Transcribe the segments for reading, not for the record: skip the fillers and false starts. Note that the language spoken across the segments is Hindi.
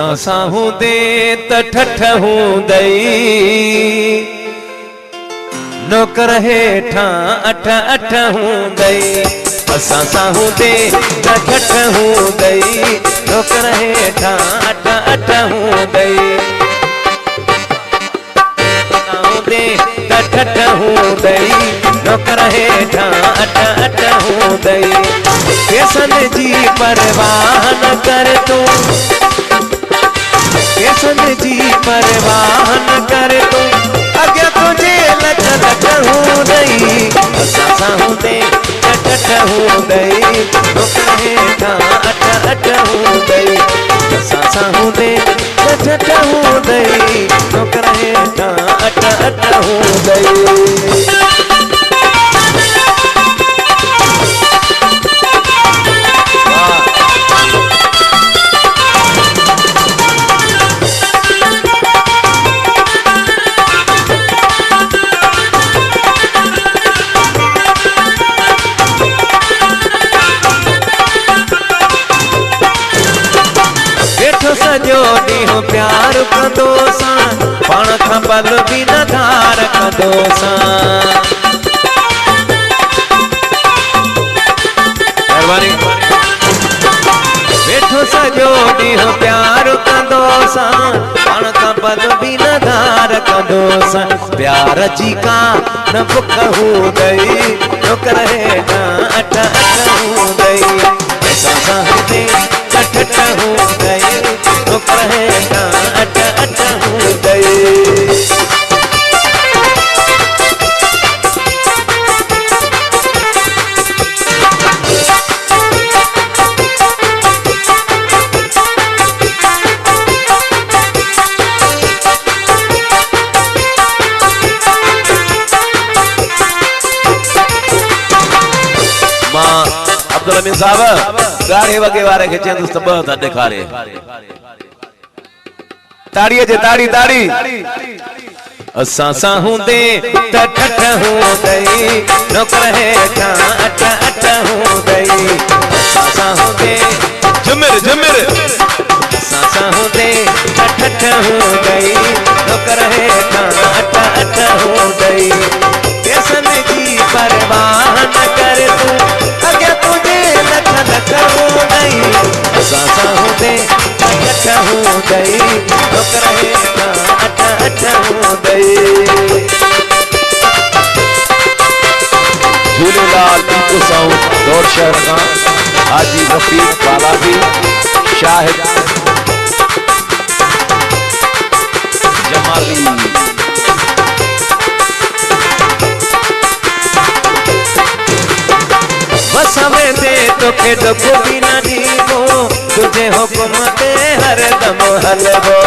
साहू दे तठ हूं दई नौकर हेठा अठ अठ हूं दई असां साहू दे तठ हूं दई नौकर हेठा अठ अठ हूं दई साहू दे तठ हूं दई नौकर हेठा अठ अठ हूं दई केसन जी परवाह न कर तू केसन जी परवाह न कर तू अगे तुझे लख लख हूं दई असां साहू दे तठ हूं दई नौकर हेठा अठ अठ हूं दई असां साहू दे तठ हूं दई नौकर हेठा अठ अठ हूं दई सजो ॾींहुं प्यार कंदो सां पाण खां पल बि न धार कंदो सां महिरबानी वेठो सजो ॾींहुं प्यार कंदो सां पाण खां पल बि न धार कंदो सां प्यार जी का न बुख हूं दई नौकर हेठा अठ अठ हूं दई असां साहू दे तठ हूं दई नौकर हेठा अठ अठ हूं दई अब्दुल अमीन साहब गाड़े वगे वारे खे चंदुसि त ॿ था ॾेखारे ताड़ीअ जे ताड़ी ताड़ी असां साहू दे तठ हूं दई नौकर हेठा अठ अठ हूं दई असां साहू दे झुमिर झुमिर असां साहू दे तठ हूं दई नौकर हेठा अठ अठ हूं दई केसन जी परवाह न कर तू अगे तुझे लख लख हूं दई असां साहू दे तठ हूं दई नौकर हेठा अठ अठ हूं दई झूलेलाल टीकू साउंड दौर शहर खां हाजी रफीक बालाजी शाहिद जमाली बस में दे तोखे दुख भी न ॾीबो तुझे हुकुम ते हर दम हलबो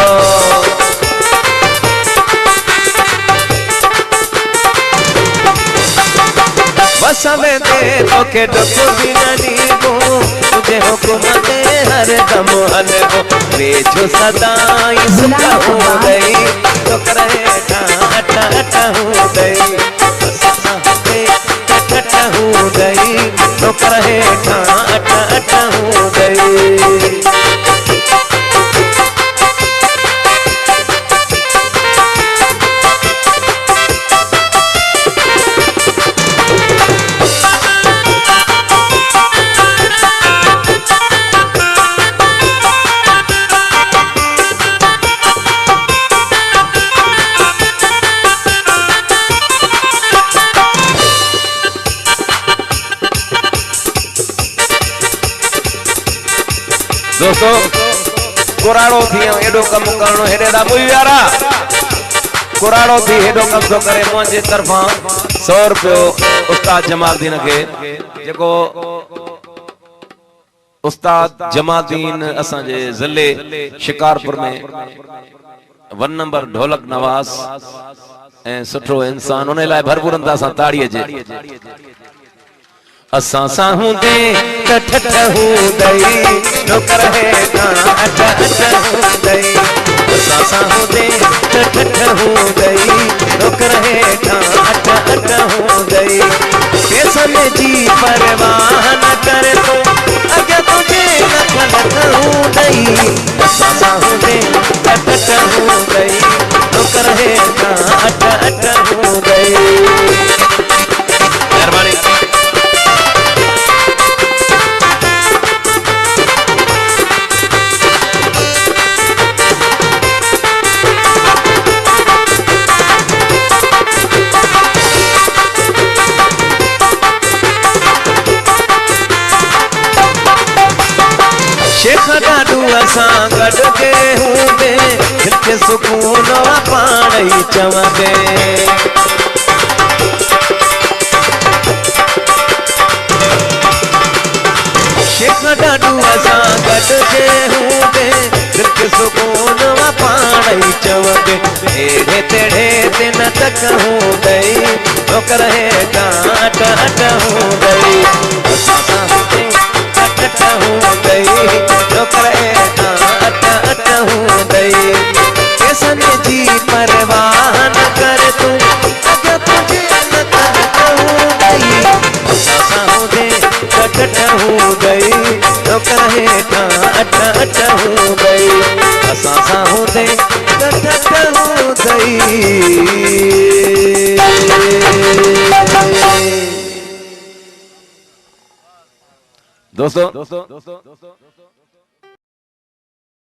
बस में दे तोखे दुख भी न ॾीबो तुझे हुकुम ते हर दम हलबो वेझो सदाई सुख हूं दई नौकर हेठा अठ अठ हूं दई अठ हूं दई नौकर हेठा अठ अठ हूं दई दोस्तों कुराड़ो थी एडो कम करणो हेडे दा कोई यारा कुराड़ो थी हेडो कम तो करे मुझे तरफा 100 रुपयो उस्ताद जमालदीन के जेको उस्ताद जमालदीन असा जे जिले शिकारपुर में 1 नंबर ढोलक नवाज ए सुठो इंसान उन लाए भरपूर अंदाज सां ताड़ीअ जे असां साहू दे तठ हूं दई नौकर हेठा अठ अठ हूं दई असां साहू दे तठ हूं दई नौकर हेठा अठ अठ हूं दई केसन जी परवाह न कर तू अगे तुझे लख लख हूं गई, असां सां हूंदे टट हो गई, नौकर हेठां अट अट हो गई। मेहरबानी। शेख ॾाढू असां गॾु के हूंदे, दिलि खे सुकून पाण ई चवंदे। शेख ॾाढू असां गॾु के हूंदे, दिलि खे सुकून पाण ई चवंदे। अहिड़े तेड़े ते न तक हूंदई, नौकर हेठां अट अट हूंदई, असां सां हूंदे अट हो गई, नौकर हेठां अट अट हूंदई। केसनि जी परवाह न कर तूं, अॻियां तुंहिंजे न कनक हूंदई, असां सां हूंदे टट हो गई, नौकर हेठां अट अट हूंदई, असां सां हूंदे टट हूंदई। दोस्तों